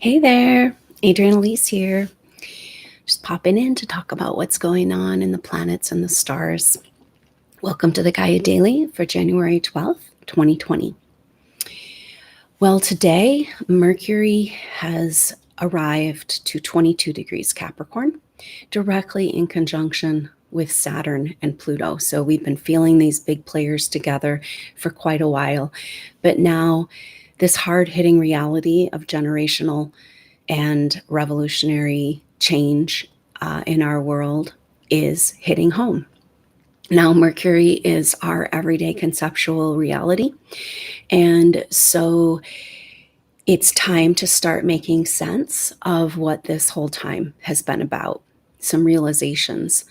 Hey there, Adrienne Elise here. Just popping in to talk about what's going on in the planets and the stars. Welcome to the Gaia Daily for January 12th, 2020. Well, today Mercury has arrived to 22 degrees Capricorn, directly in conjunction with Saturn and Pluto. So we've been feeling these big players together for quite a while, but now this hard-hitting reality of generational and revolutionary change in our world is hitting home. Now, Mercury is our everyday conceptual reality. And so it's time to start making sense of what this whole time has been about. Some realizations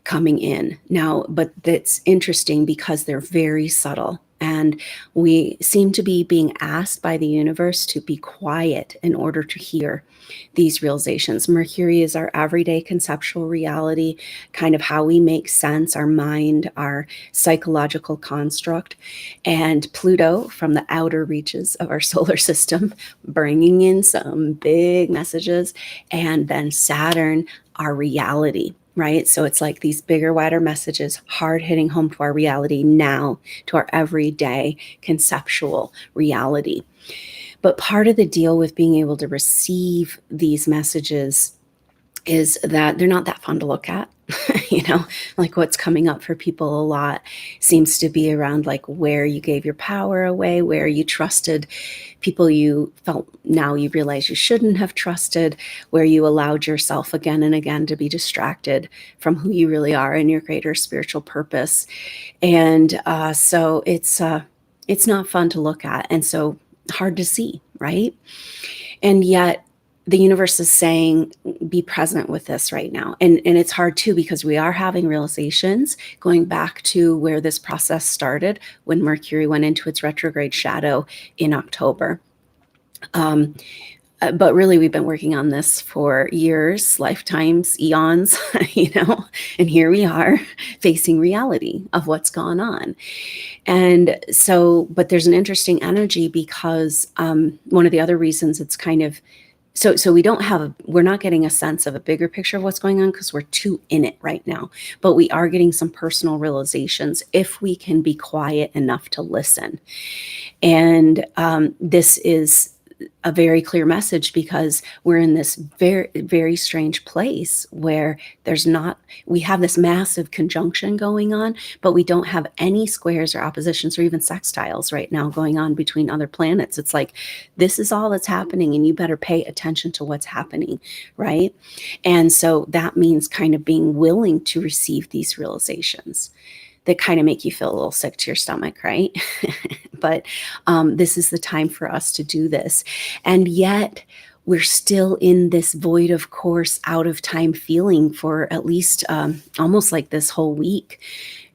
coming in now, but that's interesting because they're very subtle. And we seem to be being asked by the universe to be quiet in order to hear these realizations. Mercury is our everyday conceptual reality, kind of how we make sense, our mind, our psychological construct. And Pluto, from the outer reaches of our solar system, bringing in some big messages. And then Saturn, our reality. Right? So it's like these bigger, wider messages, hard hitting home to our reality now, to our everyday conceptual reality. But part of the deal with being able to receive these messages is that they're not that fun to look at. Like what's coming up for people a lot seems to be around like where you gave your power away, where you trusted people you felt now you realize you shouldn't have trusted, where you allowed yourself again and again to be distracted from who you really are and your greater spiritual purpose. And so it's not fun to look at, and so hard to see, right? And yet the universe is saying, be present with this right now. And it's hard too, because we are having realizations going back to where this process started when Mercury went into its retrograde shadow in October. But really, we've been working on this for years, lifetimes, eons, and here we are facing reality of what's gone on. And so, but there's an interesting energy because one of the other reasons it's kind of, so we're not getting a sense of a bigger picture of what's going on because we're too in it right now. But we are getting some personal realizations if we can be quiet enough to listen. And this is a very clear message because we're in this very, very strange place where we have this massive conjunction going on, but we don't have any squares or oppositions or even sextiles right now going on between other planets. It's like, this is all that's happening and you better pay attention to what's happening, right? And so that means kind of being willing to receive these realizations that kind of make you feel a little sick to your stomach, right? But this is the time for us to do this. And yet we're still in this void of course, out of time feeling for at least almost like this whole week.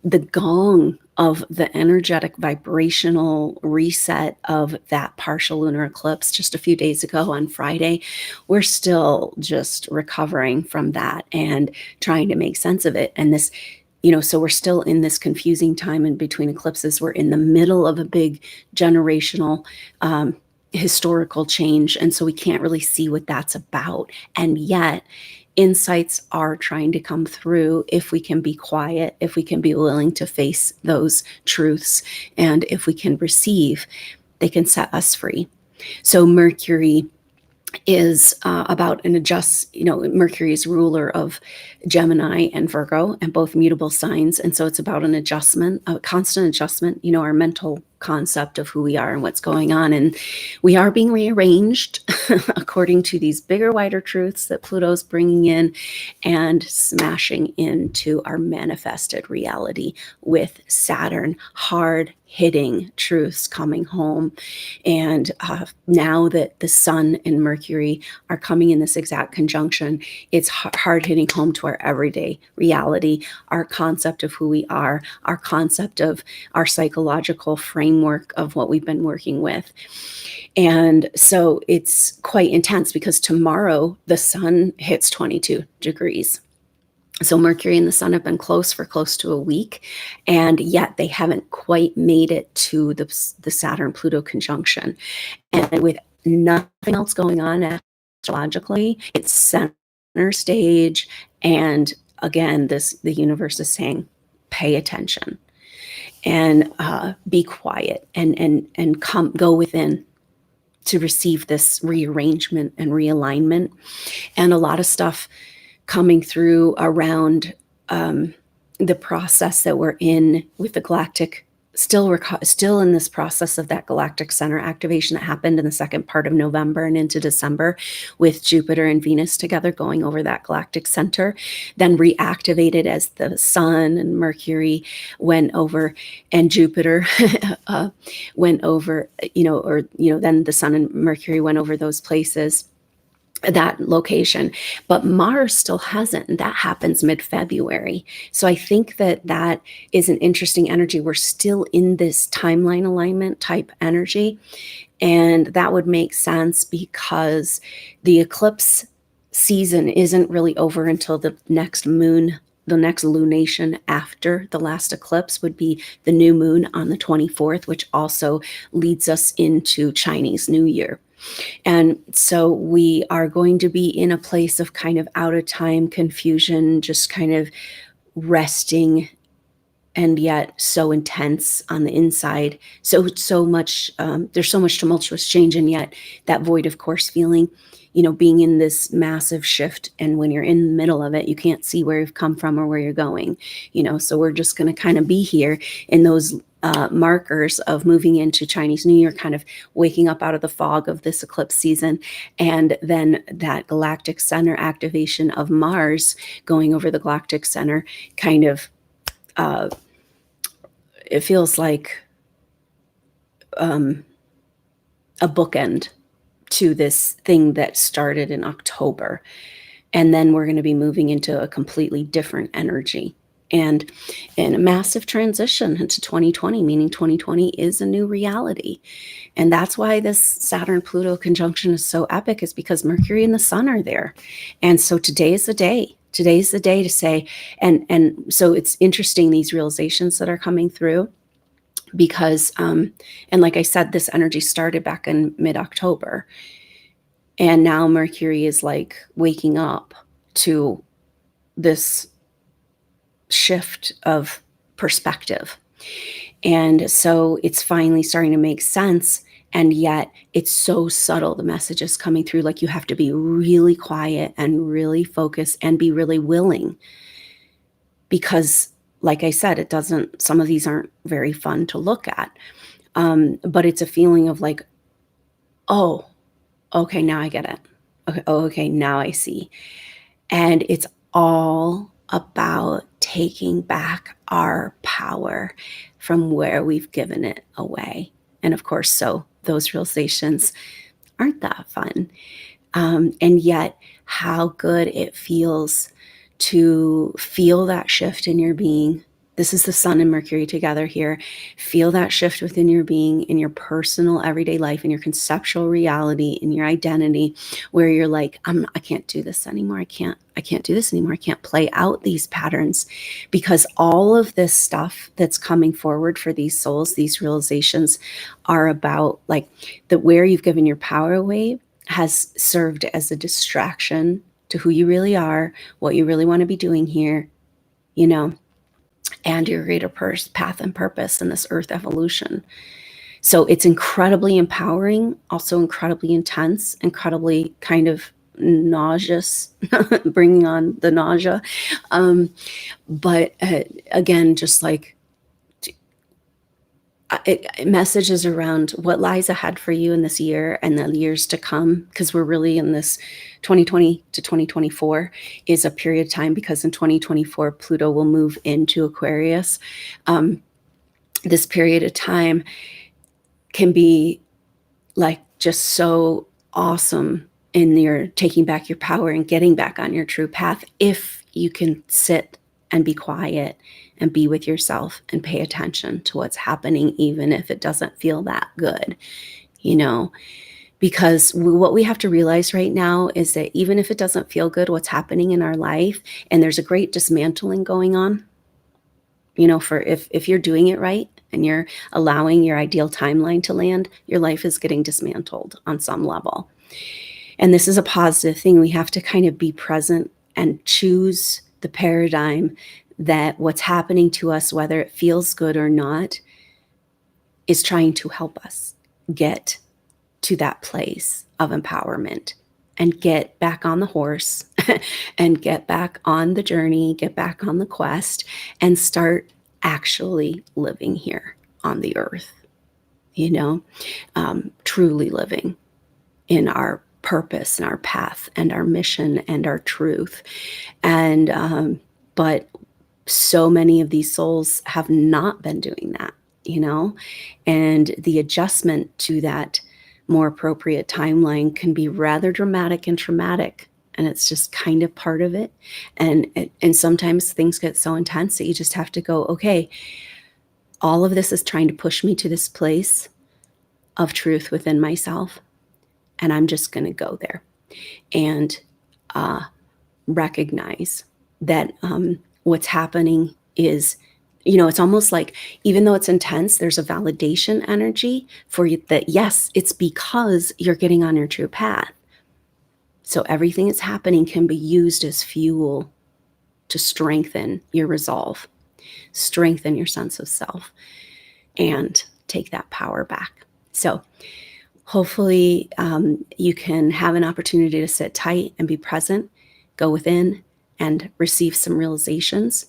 The gong of the energetic vibrational reset of that partial lunar eclipse just a few days ago on Friday, we're still just recovering from that and trying to make sense of it. And this, so we're still in this confusing time in between eclipses. We're in the middle of a big generational historical change. And so we can't really see what that's about. And yet insights are trying to come through if we can be quiet, if we can be willing to face those truths, and if we can receive, they can set us free. So Mercury is about Mercury is ruler of Gemini and Virgo, and both mutable signs. And so it's about an adjustment, a constant adjustment, our mental concept of who we are and what's going on. And we are being rearranged according to these bigger, wider truths that Pluto's bringing in and smashing into our manifested reality with Saturn, hard hitting truths coming home. And now that the Sun and Mercury are coming in this exact conjunction, it's hard hitting home to our everyday reality, our concept of who we are, our concept of our psychological framework of what we've been working with. And so it's quite intense because tomorrow the Sun hits 22 degrees. So Mercury and the Sun have been close for close to a week, and yet they haven't quite made it to the Saturn-Pluto conjunction. And with nothing else going on astrologically. It's center stage. And again, the universe is saying, pay attention and be quiet and go within to receive this rearrangement and realignment. And a lot of stuff coming through around the process that we're in with the galactic, still in this process of that galactic center activation that happened in the second part of November and into December, with Jupiter and Venus together going over that galactic center, then reactivated as the Sun and Mercury went over, and Jupiter went over, then the Sun and Mercury went over those places, that location, but Mars still hasn't, and that happens mid-February. So I think that is an interesting energy. We're still in this timeline alignment type energy, and that would make sense because the eclipse season isn't really over until the next moon. The next lunation after the last eclipse would be the new moon on the 24th, which also leads us into Chinese New Year. And so we are going to be in a place of kind of out of time confusion, just kind of resting, and yet so intense on the inside. So much, there's so much tumultuous change, and yet that void of course feeling, being in this massive shift. And when you're in the middle of it, you can't see where you've come from or where you're going, so we're just going to kind of be here in those markers of moving into Chinese New Year, kind of waking up out of the fog of this eclipse season, and then that galactic center activation of Mars going over the galactic center, kind of it feels like a bookend to this thing that started in October. And then we're going to be moving into a completely different energy, and in a massive transition into 2020, meaning 2020 is a new reality. And that's why this Saturn Pluto conjunction is so epic, is because Mercury and the Sun are there. And so today is the day. Today's the day to say, and so it's interesting, these realizations that are coming through, because and like I said, this energy started back in mid-October, and now Mercury is like waking up to this shift of perspective. And so it's finally starting to make sense, and yet it's so subtle, the messages coming through. Like, you have to be really quiet and really focused and be really willing, because like I said, some of these aren't very fun to look at, but it's a feeling of like, oh, okay, now I get it. Okay, oh, okay, now I see. And it's all about taking back our power from where we've given it away. And of course, so those realizations aren't that fun. And yet, how good it feels to feel that shift in your being. This is the Sun and Mercury together here. Feel that shift within your being, in your personal everyday life, in your conceptual reality, in your identity, where you're like, I can't do this anymore. I can't do this anymore. I can't play out these patterns, because all of this stuff that's coming forward for these souls, these realizations, are about like where you've given your power away has served as a distraction to who you really are, what you really want to be doing here, and your greater path and purpose in this earth evolution. So it's incredibly empowering, also incredibly intense, incredibly kind of nauseous, bringing on the nausea. But again, just like messages around what lies ahead for you in this year and the years to come, because we're really in this 2020 to 2024 is a period of time, because in 2024 Pluto will move into Aquarius. This period of time can be like just so awesome in your taking back your power and getting back on your true path, if you can sit and be quiet and be with yourself and pay attention to what's happening, even if it doesn't feel that good, because what we have to realize right now is that even if it doesn't feel good, what's happening in our life, and there's a great dismantling going on, for if you're doing it right and you're allowing your ideal timeline to land, your life is getting dismantled on some level. And this is a positive thing. We have to kind of be present and choose the paradigm that what's happening to us, whether it feels good or not, is trying to help us get to that place of empowerment and get back on the horse and get back on the journey, get back on the quest, and start actually living here on the earth, truly living in our purpose and our path and our mission and our truth. And, but so many of these souls have not been doing that, and the adjustment to that more appropriate timeline can be rather dramatic and traumatic. And it's just kind of part of it. And sometimes things get so intense that you just have to go, okay, all of this is trying to push me to this place of truth within myself. And I'm just going to go there and recognize that what's happening is, it's almost like, even though it's intense, there's a validation energy for you that, yes, it's because you're getting on your true path. So everything that's happening can be used as fuel to strengthen your resolve, strengthen your sense of self, and take that power back. So hopefully you can have an opportunity to sit tight and be present, go within and receive some realizations,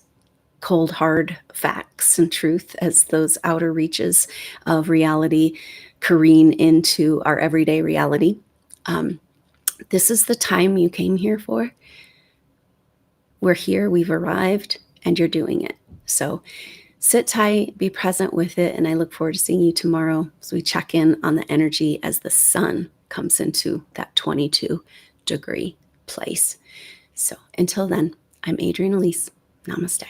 cold, hard facts and truth as those outer reaches of reality careen into our everyday reality. This is the time you came here for. We're here, we've arrived, and you're doing it. So sit tight, be present with it, and I look forward to seeing you tomorrow as we check in on the energy as the sun comes into that 22-degree place. So until then, I'm Adrienne Elise. Namaste.